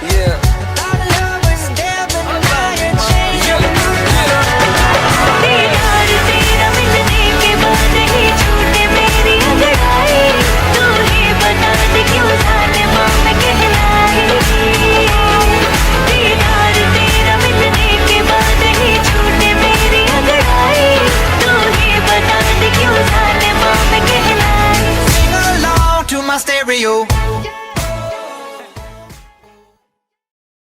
Yeah. दीदार तेरा मिलने के बाद ही छूटे मेरी अंगड़ाई, तू ही बता दे क्यों ज़ालिमा मैं कहलाई। दीदार तेरा मिलने के बाद ही छूटे मेरी अंगड़ाई, तू ही बता दे क्यों ज़ालिमा मैं कहलाई। Sing along to my stereo.